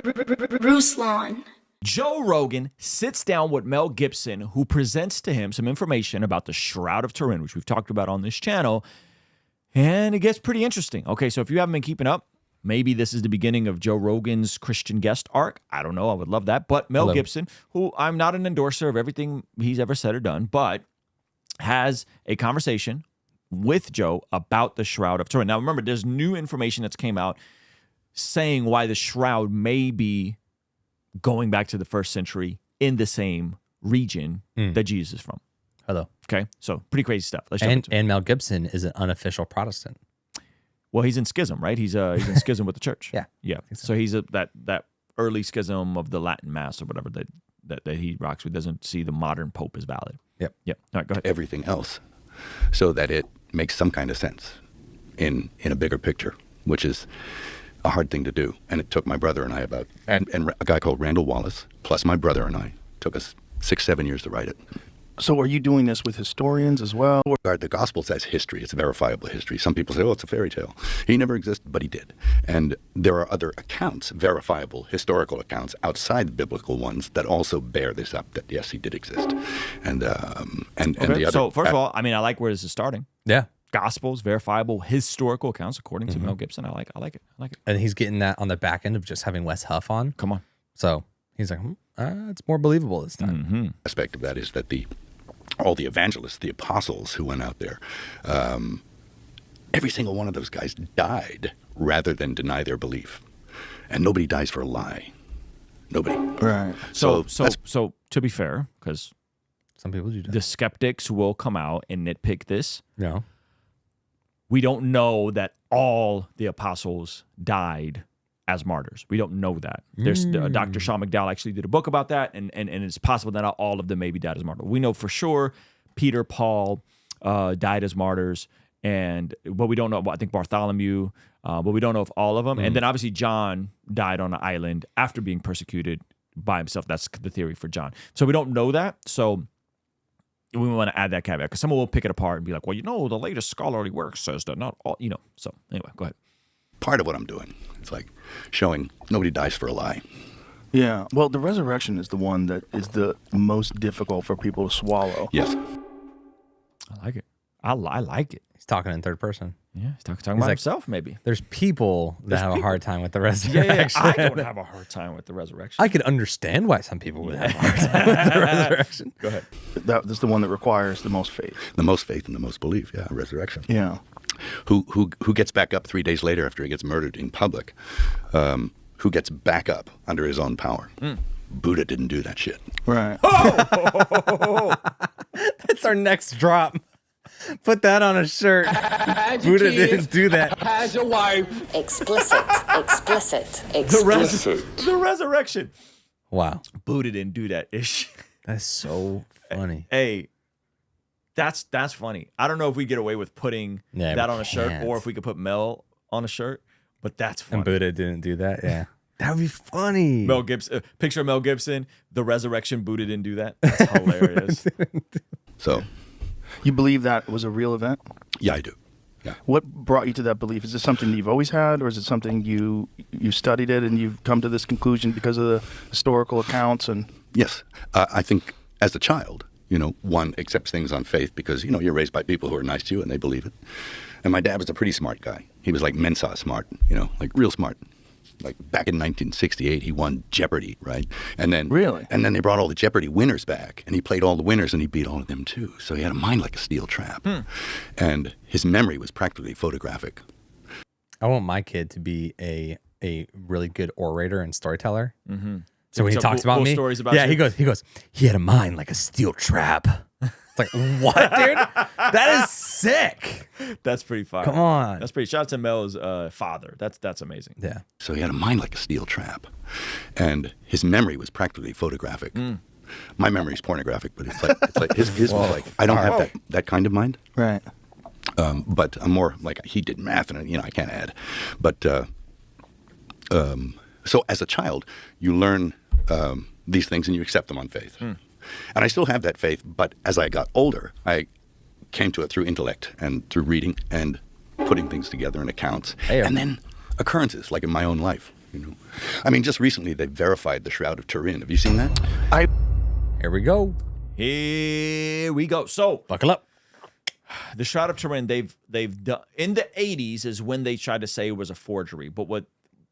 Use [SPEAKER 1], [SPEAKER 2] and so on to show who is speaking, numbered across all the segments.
[SPEAKER 1] Ruslan.
[SPEAKER 2] Joe Rogan sits down with Mel Gibson, who presents to him some information about the Shroud of Turin, which we've talked about on this channel, and it gets pretty interesting. Okay, so if you haven't been keeping up, maybe this is the beginning of Joe Rogan's Christian guest arc. I don't know. I would love that. But Mel Gibson, who I'm not an endorser of everything he's ever said or done, but has a conversation with Joe about the Shroud of Turin. Now, remember, there's new information that's came out saying why the Shroud may be going back to the 1st century in the same region that Jesus is from.
[SPEAKER 3] Hello.
[SPEAKER 2] Okay, so pretty crazy stuff. Let's
[SPEAKER 3] and Mel Gibson is an unofficial Protestant.
[SPEAKER 2] Well, he's in schism, right? He's in schism with the church.
[SPEAKER 3] Yeah.
[SPEAKER 2] So he's that early schism of the Latin Mass or whatever that he rocks with. Doesn't see the modern Pope as valid.
[SPEAKER 3] Yep.
[SPEAKER 2] All right, go ahead.
[SPEAKER 4] Everything else, so that it makes some kind of sense in a bigger picture, which is a hard thing to do. And it took my brother and I and a guy called Randall Wallace, plus my brother and I, took us 6-7 years to write it.
[SPEAKER 5] So are you doing this with historians as well?
[SPEAKER 4] The gospel says history. It's verifiable history. Some people say, oh, it's a fairy tale. He never existed, but he did. And there are other accounts, verifiable historical accounts outside the biblical ones that also bear this up, that yes, he did exist. And the other.
[SPEAKER 2] So first of all, I mean, I like where this is starting.
[SPEAKER 3] Yeah.
[SPEAKER 2] Gospels, verifiable historical accounts, according to Mel Gibson. I like it.
[SPEAKER 3] And he's getting that on the back end of just having Wes Huff on.
[SPEAKER 2] Come on.
[SPEAKER 3] So he's like, it's more believable this time.
[SPEAKER 4] Aspect of that is that all the evangelists, the apostles who went out there, every single one of those guys died rather than deny their belief. And nobody dies for a lie. Nobody.
[SPEAKER 5] Right.
[SPEAKER 2] So to be fair, because
[SPEAKER 3] some people do that.
[SPEAKER 2] The skeptics will come out and nitpick this.
[SPEAKER 3] No.
[SPEAKER 2] We don't know that all the apostles died as martyrs. We don't know that. There's Dr. Sean McDowell actually did a book about that, and it's possible that not all of them maybe died as martyrs. We know for sure Peter, Paul died as martyrs, but we don't know. I think Bartholomew, but we don't know if all of them. And then obviously John died on an island after being persecuted by himself. That's the theory for John. So we don't know that. So we want to add that caveat because someone will pick it apart and be like, well, the latest scholarly work says that not all, So anyway, go ahead.
[SPEAKER 4] Part of what I'm doing, it's like showing nobody dies for a lie.
[SPEAKER 5] Yeah. Well, the resurrection is the one that is the most difficult for people to swallow.
[SPEAKER 4] Yes.
[SPEAKER 2] I like it. I like it.
[SPEAKER 3] He's talking in third person.
[SPEAKER 2] Yeah, he's talking about himself, maybe.
[SPEAKER 3] There's people that have a hard time with the resurrection.
[SPEAKER 2] Yeah, I don't have a hard time with the resurrection.
[SPEAKER 3] I could understand why some people would have a hard time with the resurrection.
[SPEAKER 2] Go ahead.
[SPEAKER 5] That's the one that requires the most faith.
[SPEAKER 4] The most faith and the most belief, resurrection.
[SPEAKER 5] Yeah.
[SPEAKER 4] Who gets back up 3 days later after he gets murdered in public? Who gets back up under his own power? Buddha didn't do that shit.
[SPEAKER 5] Right.
[SPEAKER 3] That's our next drop. Put that on a shirt. Buddha didn't do that.
[SPEAKER 6] Has a wife.
[SPEAKER 1] Explicit.
[SPEAKER 2] The resurrection.
[SPEAKER 3] Wow.
[SPEAKER 2] Buddha didn't do that ish.
[SPEAKER 3] That's so funny.
[SPEAKER 2] Hey, that's funny. I don't know if we get away with putting that on a shirt or if we could put Mel on a shirt, but that's funny.
[SPEAKER 3] And Buddha didn't do that? Yeah. That would be funny.
[SPEAKER 2] Mel Gibson, picture of Mel Gibson, the resurrection, Buddha didn't do that. That's hilarious.
[SPEAKER 4] So,
[SPEAKER 5] you believe that was a real event?
[SPEAKER 4] Yeah, I do. Yeah.
[SPEAKER 5] What brought you to that belief? Is it something you've always had, or is it something you studied it and you've come to this conclusion because of the historical accounts? And
[SPEAKER 4] yes, I think as a child, one accepts things on faith because you're raised by people who are nice to you and they believe it. And my dad was a pretty smart guy. He was like Mensa smart, like real smart. Like back in 1968, he won Jeopardy, right? And then
[SPEAKER 5] really,
[SPEAKER 4] and then they brought all the Jeopardy winners back, and he played all the winners, and he beat all of them too. So he had a mind like a steel trap, and his memory was practically photographic.
[SPEAKER 3] I want my kid to be a really good orator and storyteller.
[SPEAKER 2] Mm-hmm.
[SPEAKER 3] So when he talks about me,
[SPEAKER 2] stories about
[SPEAKER 3] he goes, he had a mind like a steel trap. It's like, what, dude? That is sick.
[SPEAKER 2] That's pretty fire.
[SPEAKER 3] Come on.
[SPEAKER 2] That's pretty. Shout out to Mel's father. That's amazing.
[SPEAKER 3] Yeah.
[SPEAKER 4] So he had a mind like a steel trap, and his memory was practically photographic. My memory is pornographic, but it's like his was like, I don't have that kind of mind.
[SPEAKER 5] Right.
[SPEAKER 4] But I'm more like, he did math, and I can't add. But so as a child, you learn these things and you accept them on faith. And I still have that faith, but as I got older, I came to it through intellect and through reading and putting things together in accounts. And then occurrences, like in my own life. You know, I mean, just recently they verified the Shroud of Turin. Have you seen that?
[SPEAKER 3] Here we go.
[SPEAKER 2] Here we go. So
[SPEAKER 3] Buckle up.
[SPEAKER 2] the Shroud of Turin, they've done in the 80s is when they tried to say it was a forgery. But what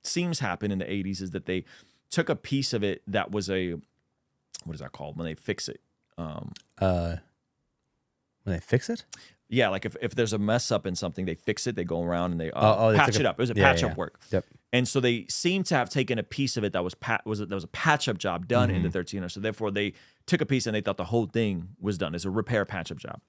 [SPEAKER 2] seems happen in the 80s is that they took a piece of it that was what is that called when they fix it?
[SPEAKER 3] When they fix it?
[SPEAKER 2] Yeah, like if there's a mess up in something, they fix it. They go around and they
[SPEAKER 3] they
[SPEAKER 2] patch
[SPEAKER 3] took
[SPEAKER 2] it up. It was a
[SPEAKER 3] yeah,
[SPEAKER 2] patch
[SPEAKER 3] yeah.
[SPEAKER 2] up work.
[SPEAKER 3] Yep.
[SPEAKER 2] And so they seem to have taken a piece of it that was a patch up job done in the 1300s. So therefore, they took a piece and they thought the whole thing was done. It's a repair patch up job.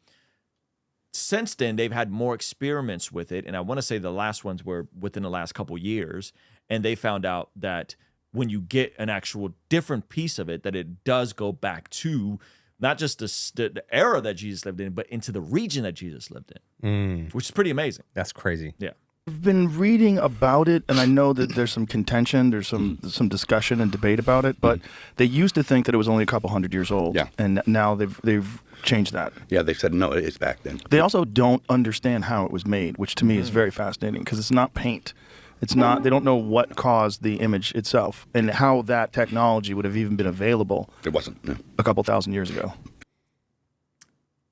[SPEAKER 2] Since then, they've had more experiments with it, and I want to say the last ones were within the last couple years, and they found out that when you get an actual different piece of it, that it does go back to not just the era that Jesus lived in, but into the region that Jesus lived in, which is pretty amazing.
[SPEAKER 3] That's crazy.
[SPEAKER 2] Yeah.
[SPEAKER 5] I've been reading about it, and I know that there's some contention, there's some discussion and debate about it. But they used to think that it was only a couple hundred years old,
[SPEAKER 4] Yeah.
[SPEAKER 5] and now they've changed that.
[SPEAKER 4] Yeah, they said no, it's back then.
[SPEAKER 5] They also don't understand how it was made, which to me is very fascinating because it's not paint. It's not. They don't know what caused the image itself and how that technology would have even been available.
[SPEAKER 4] It wasn't. No.
[SPEAKER 5] A couple thousand years ago.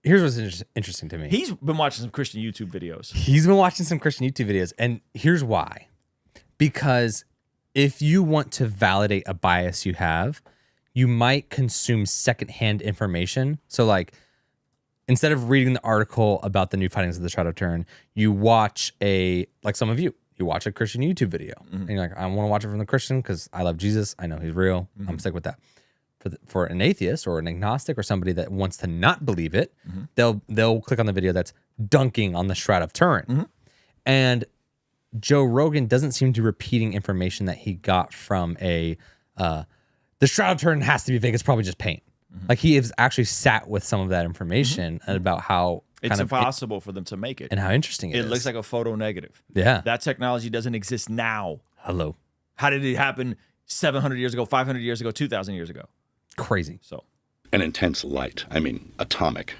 [SPEAKER 3] Here's what's interesting to me.
[SPEAKER 2] He's been watching some Christian YouTube videos.
[SPEAKER 3] He's been watching some Christian YouTube videos, and here's why. Because if you want to validate a bias you have, you might consume secondhand information. So, like, instead of reading the article about the new findings of the Shroud of Turin, you watch some of you watch a Christian YouTube video. And you're like, I want to watch it from the Christian because I love Jesus. I know he's real. I'm sick with that. For an atheist or an agnostic or somebody that wants to not believe it, they'll click on the video that's dunking on the Shroud of Turin. And Joe Rogan doesn't seem to be repeating information that he got from the Shroud of Turin has to be fake. It's probably just paint. Like he has actually sat with some of that information about how
[SPEAKER 2] It's impossible for them to make it.
[SPEAKER 3] and how interesting it is.
[SPEAKER 2] It looks like a photo negative.
[SPEAKER 3] Yeah.
[SPEAKER 2] That technology doesn't exist now.
[SPEAKER 3] Hello.
[SPEAKER 2] How did it happen 700 years ago, 500 years ago, 2,000 years ago?
[SPEAKER 3] Crazy.
[SPEAKER 2] So
[SPEAKER 4] An intense light. I mean, atomic.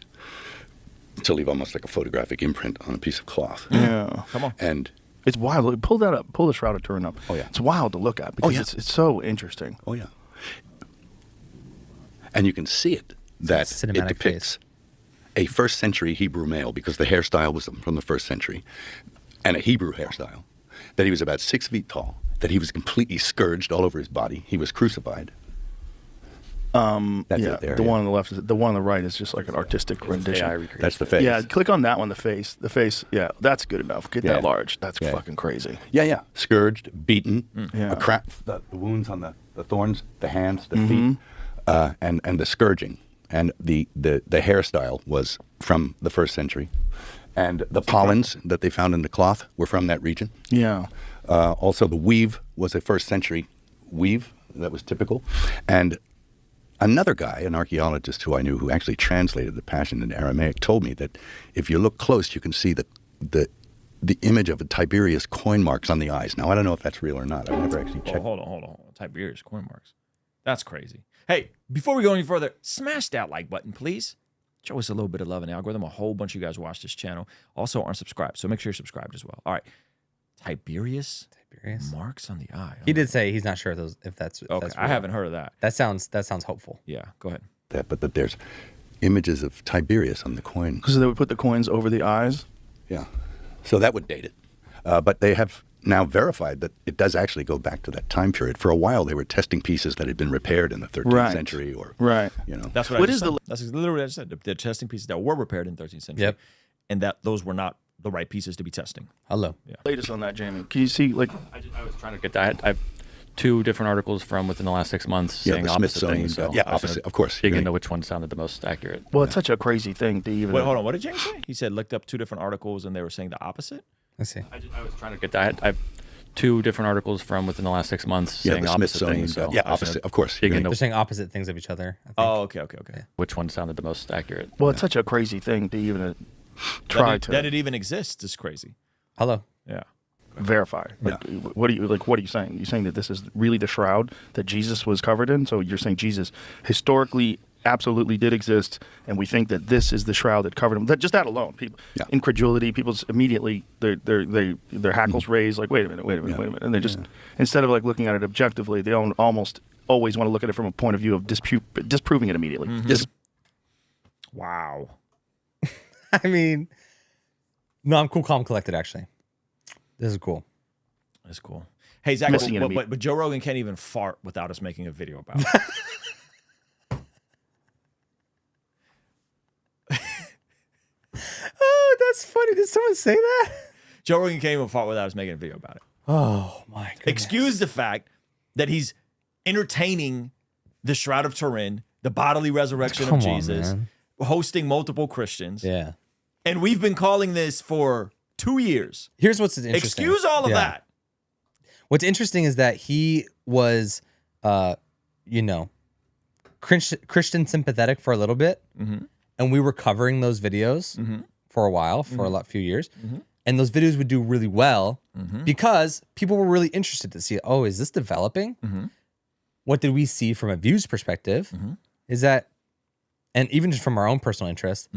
[SPEAKER 4] To leave almost like a photographic imprint on a piece of cloth.
[SPEAKER 5] Yeah.
[SPEAKER 2] come on.
[SPEAKER 4] And
[SPEAKER 5] It's wild. Pull that up. Pull the Shroud of Turin up.
[SPEAKER 4] Oh, yeah.
[SPEAKER 5] It's wild to look at because
[SPEAKER 4] yeah.
[SPEAKER 5] it's so interesting.
[SPEAKER 4] oh yeah. And you can see it that
[SPEAKER 3] Cinematic
[SPEAKER 4] it depicts a first century Hebrew male because the hairstyle was from the first century, and a Hebrew hairstyle. That he was about 6 feet tall. That he was completely scourged all over his body. He was crucified. That's
[SPEAKER 5] Yeah,
[SPEAKER 4] it there.
[SPEAKER 5] the
[SPEAKER 4] yeah.
[SPEAKER 5] one on the left is the one on the right is just like an artistic rendition.
[SPEAKER 4] That's the face.
[SPEAKER 5] Yeah, click on that one. The face. The face. Yeah, that's good enough. Get
[SPEAKER 4] Yeah.
[SPEAKER 5] that large. That's
[SPEAKER 4] Yeah.
[SPEAKER 5] fucking crazy.
[SPEAKER 4] Yeah. Scourged, beaten,
[SPEAKER 5] Yeah.
[SPEAKER 4] a crap, the wounds on the thorns, the hands, the feet, and the scourging. And the hairstyle was from the first century. And the pollens that they found in the cloth were from that region.
[SPEAKER 5] Yeah.
[SPEAKER 4] Also, the weave was a first century weave that was typical. And another guy, an archaeologist who I knew who actually translated the Passion into Aramaic, told me that if you look close, you can see the image of a Tiberius coin marks on the eyes. Now, I don't know if that's real or not. I've never actually checked.
[SPEAKER 2] Hold on. Tiberius coin marks. That's crazy. Hey, before we go any further, smash that like button, please. Show us a little bit of love in the algorithm. A whole bunch of you guys watch this channel. Also aren't subscribed, so make sure you're subscribed as well. All right. Tiberius marks on the eye.
[SPEAKER 3] He did say he's not sure if that's
[SPEAKER 2] Okay,
[SPEAKER 3] that's
[SPEAKER 2] I
[SPEAKER 3] real.
[SPEAKER 2] haven't heard of that.
[SPEAKER 3] That sounds hopeful.
[SPEAKER 2] Yeah, go ahead.
[SPEAKER 4] But that there's images of Tiberius on the coin.
[SPEAKER 5] So they would put the coins over the eyes.
[SPEAKER 4] Yeah. So that would date it. But they have now verified that it does actually go back to that time period. For a while, they were testing pieces that had been repaired in the 13th
[SPEAKER 5] Right.
[SPEAKER 4] century or,
[SPEAKER 5] Right.
[SPEAKER 4] you know.
[SPEAKER 2] That's what
[SPEAKER 5] What
[SPEAKER 2] I
[SPEAKER 5] is
[SPEAKER 2] just
[SPEAKER 5] the-
[SPEAKER 2] said. That's literally what I just said. They're testing pieces that were repaired in the 13th century.
[SPEAKER 3] Yep.
[SPEAKER 2] And that those were not the right pieces to be testing.
[SPEAKER 3] Hello.
[SPEAKER 5] Latest on that, Jamie. Can you see like?
[SPEAKER 1] I was trying to get that. I have 2 different articles from within the last 6 months
[SPEAKER 4] Yeah,
[SPEAKER 1] saying
[SPEAKER 4] the
[SPEAKER 1] opposite
[SPEAKER 4] Smithsonian
[SPEAKER 1] things. So
[SPEAKER 4] yeah,
[SPEAKER 1] I was gonna
[SPEAKER 4] opposite. Of course.
[SPEAKER 1] dig
[SPEAKER 4] You're
[SPEAKER 1] into
[SPEAKER 4] gonna-
[SPEAKER 1] which one sounded the most accurate.
[SPEAKER 5] Well, it's such a crazy thing to even.
[SPEAKER 2] Wait, hold on. What did James say? He said looked up 2 different articles and they were saying the opposite?
[SPEAKER 3] Let's see.
[SPEAKER 1] I was trying to get that. I have 2 different articles from within the last 6 months
[SPEAKER 4] Yeah,
[SPEAKER 1] saying
[SPEAKER 4] the
[SPEAKER 1] opposite
[SPEAKER 4] Smithsonian.
[SPEAKER 1] things. So
[SPEAKER 4] yeah,
[SPEAKER 1] I was gonna
[SPEAKER 4] opposite. Of course.
[SPEAKER 1] dig
[SPEAKER 4] You're
[SPEAKER 1] into
[SPEAKER 4] gonna-
[SPEAKER 3] They're saying opposite things of each other. I think.
[SPEAKER 2] Oh, okay.
[SPEAKER 1] which one sounded the most accurate.
[SPEAKER 5] Well, it's such a crazy thing to even try
[SPEAKER 2] That
[SPEAKER 5] to
[SPEAKER 2] it even exists is crazy.
[SPEAKER 3] Hello.
[SPEAKER 2] Yeah.
[SPEAKER 5] verify. Like, what are you saying? You're saying that this is really the shroud that Jesus was covered in. So you're saying Jesus historically absolutely did exist, and we think that this is the shroud that covered him. Just that alone, people, incredulity, people's immediately their hackles raise, like, wait a minute, and they just instead of like looking at it objectively, they almost always want to look at it from a point of view of disproving it immediately.
[SPEAKER 2] Wow.
[SPEAKER 3] I mean, no, I'm cool, calm, collected. Actually, this is cool.
[SPEAKER 2] That's cool. Hey, Zach, but Joe Rogan can't even fart without us making a video about it.
[SPEAKER 3] Oh, that's funny. Did someone say that?
[SPEAKER 2] Joe Rogan can't even fart without us making a video about it.
[SPEAKER 3] Oh, my goodness.
[SPEAKER 2] Excuse the fact that he's entertaining the Shroud of Turin, the bodily resurrection of Jesus, hosting multiple Christians.
[SPEAKER 3] Yeah.
[SPEAKER 2] And we've been calling this for 2 years.
[SPEAKER 3] Here's what's interesting.
[SPEAKER 2] Excuse all of that.
[SPEAKER 3] What's interesting is that he was, Christian sympathetic for a little bit. And we were covering those videos for a while, for a few years. And those videos would do really well because people were really interested to see, oh, is this developing? What did we see from a views perspective is that, and even just from our own personal interest,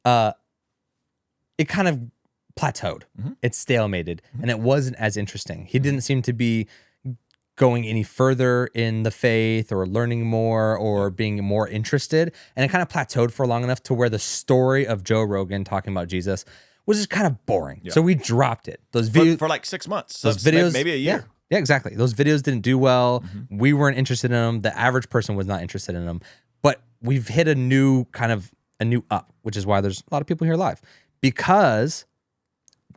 [SPEAKER 3] it kind of plateaued. It stalemated, and it wasn't as interesting. He didn't seem to be going any further in the faith or learning more or being more interested. And it kind of plateaued for long enough to where the story of Joe Rogan talking about Jesus was just kind of boring. So we dropped it. Those videos
[SPEAKER 2] for like 6 months.
[SPEAKER 3] Those videos,
[SPEAKER 2] maybe a year.
[SPEAKER 3] Yeah, exactly. Those videos didn't do well. We weren't interested in them. The average person was not interested in them. But we've hit a new up, which is why there's a lot of people here live. Because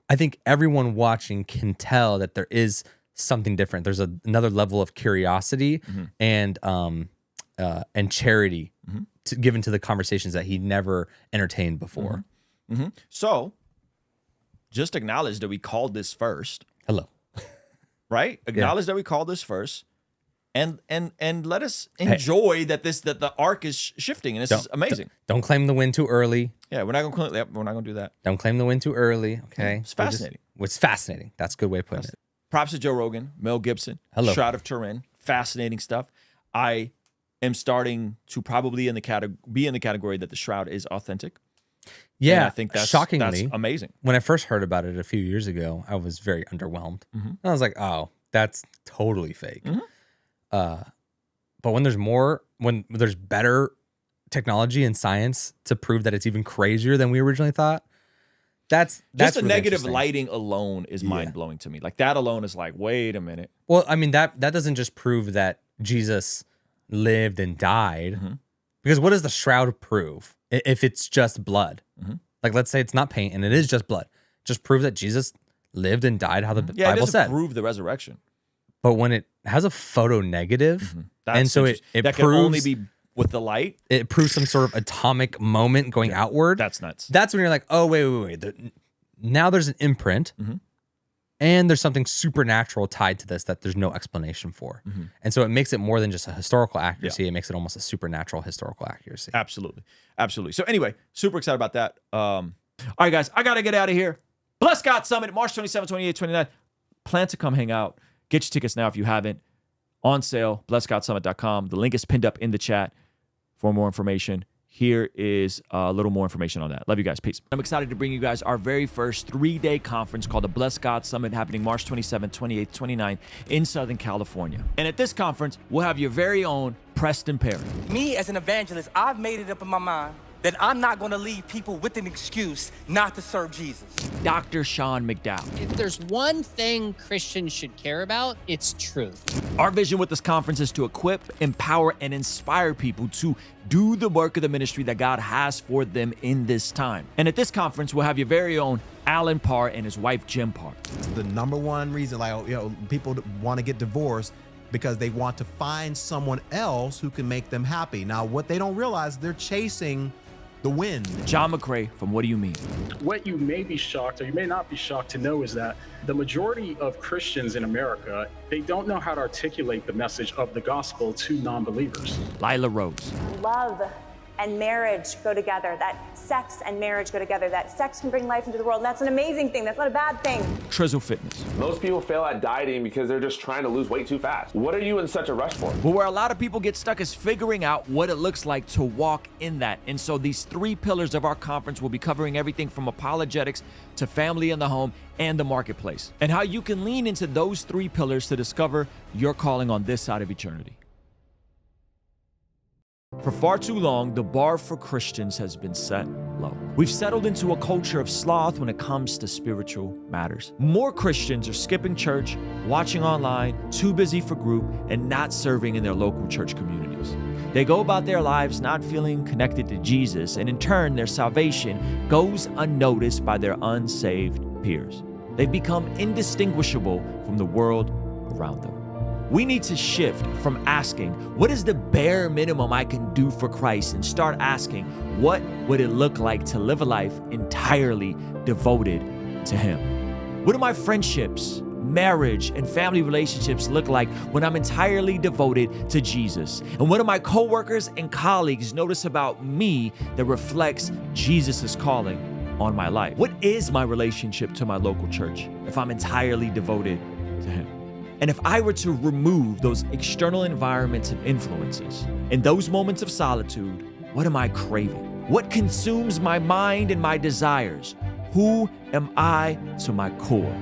[SPEAKER 3] I think everyone watching can tell that there is something different. There's another level of curiosity and charity given to the conversations that he never entertained before.
[SPEAKER 2] So, just acknowledge that we called this first.
[SPEAKER 3] Hello,
[SPEAKER 2] right? Acknowledge that we called this first, and let us enjoy that the arc is shifting, and this is amazing.
[SPEAKER 3] Don't claim the win too early.
[SPEAKER 2] Yeah, we're not gonna do that.
[SPEAKER 3] Don't claim the win too early. Okay,
[SPEAKER 2] it's fascinating.
[SPEAKER 3] It's fascinating. That's a good way of putting it.
[SPEAKER 2] Props to Joe Rogan, Mel Gibson, Shroud of Turin, fascinating stuff. I am starting to probably be in the category that the Shroud is authentic.
[SPEAKER 3] Yeah,
[SPEAKER 2] and I think that's
[SPEAKER 3] shockingly
[SPEAKER 2] amazing.
[SPEAKER 3] When I first heard about it a few years ago, I was very underwhelmed. I was like, oh, that's totally fake. But when there's better technology and science to prove that it's even crazier than we originally thought, that's
[SPEAKER 2] just the
[SPEAKER 3] really
[SPEAKER 2] negative lighting alone is mind blowing to me. Like that alone is like, wait a minute.
[SPEAKER 3] Well, I mean that doesn't just prove that Jesus lived and died, because what does the shroud prove if it's just blood? Like, let's say it's not paint and it is just blood. Just prove that Jesus lived and died how the Bible
[SPEAKER 2] it doesn't
[SPEAKER 3] said.
[SPEAKER 2] Prove the resurrection.
[SPEAKER 3] But when it has a photo negative, and so it
[SPEAKER 2] that
[SPEAKER 3] proves,
[SPEAKER 2] can only be with the light.
[SPEAKER 3] It proves some sort of atomic moment going outward.
[SPEAKER 2] That's nuts.
[SPEAKER 3] That's when you're like, oh, wait. Now there's an imprint, and there's something supernatural tied to this that there's no explanation for. And so it makes it more than just a historical accuracy. It makes it almost a supernatural historical accuracy.
[SPEAKER 2] Absolutely. So anyway, super excited about that. All right, guys, I got to get out of here. Bless God Summit, March 27, 28, 29. Plan to come hang out. Get your tickets now if you haven't. On sale, blessgodsummit.com. The link is pinned up in the chat for more information. Here is a little more information on that. Love you guys. Peace. I'm excited to bring you guys our very first 3-day conference called the Bless God Summit, happening March 27th, 28th, 29th in Southern California. And at this conference, we'll have your very own Preston Perry.
[SPEAKER 6] Me, as an evangelist, I've made it up in my mind that I'm not going to leave people with an excuse not to serve Jesus.
[SPEAKER 2] Dr. Sean McDowell.
[SPEAKER 7] If there's one thing Christians should care about, it's truth.
[SPEAKER 2] Our vision with this conference is to equip, empower, and inspire people to do the work of the ministry that God has for them in this time. And at this conference, we'll have your very own Alan Parr and his wife, Jim Parr.
[SPEAKER 8] The number one reason, people want to get divorced because they want to find someone else who can make them happy. Now, what they don't realize, they're chasing the wind.
[SPEAKER 2] John McCrae from What Do You Mean?
[SPEAKER 9] What you may be shocked, or you may not be shocked to know, is that the majority of Christians in America, they don't know how to articulate the message of the gospel to non-believers.
[SPEAKER 2] Lila Rose.
[SPEAKER 10] Love and marriage go together, that sex and marriage go together, that sex can bring life into the world, and that's an amazing thing. That's not a bad thing.
[SPEAKER 2] Trizzle Fitness.
[SPEAKER 11] Most people fail at dieting because they're just trying to lose weight too fast. What are you in such a rush for?
[SPEAKER 2] But where a lot of people get stuck is figuring out what it looks like to walk in that. And so these 3 pillars of our conference will be covering everything from apologetics to family in the home and the marketplace, and how you can lean into those 3 pillars to discover your calling on this side of eternity. For far too long, the bar for Christians has been set low. We've settled into a culture of sloth when it comes to spiritual matters. More Christians are skipping church, watching online, too busy for group, and not serving in their local church communities. They go about their lives not feeling connected to Jesus, and in turn, their salvation goes unnoticed by their unsaved peers. They've become indistinguishable from the world around them. We need to shift from asking, what is the bare minimum I can do for Christ, and start asking, what would it look like to live a life entirely devoted to Him? What do my friendships, marriage, and family relationships look like when I'm entirely devoted to Jesus? And what do my coworkers and colleagues notice about me that reflects Jesus' calling on my life? What is my relationship to my local church if I'm entirely devoted to Him? And if I were to remove those external environments and influences, in those moments of solitude, what am I craving? What consumes my mind and my desires? Who am I to my core?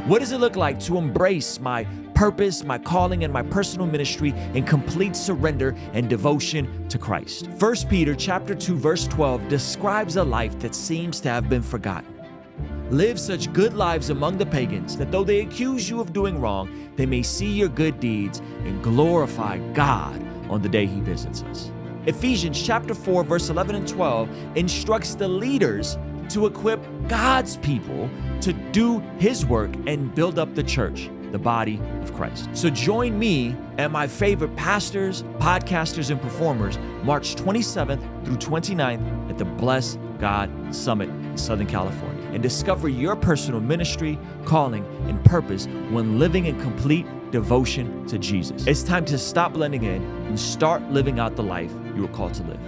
[SPEAKER 2] What does it look like to embrace my purpose, my calling, and my personal ministry in complete surrender and devotion to Christ? 1 Peter chapter 2, verse 12 describes a life that seems to have been forgotten. Live such good lives among the pagans that though they accuse you of doing wrong, they may see your good deeds and glorify God on the day He visits us. Ephesians chapter 4, verse 11 and 12 instructs the leaders to equip God's people to do His work and build up the church, the body of Christ. So join me and my favorite pastors, podcasters, and performers March 27th through 29th at the Bless God Summit in Southern California, and discover your personal ministry, calling, and purpose when living in complete devotion to Jesus. It's time to stop blending in and start living out the life you were called to live.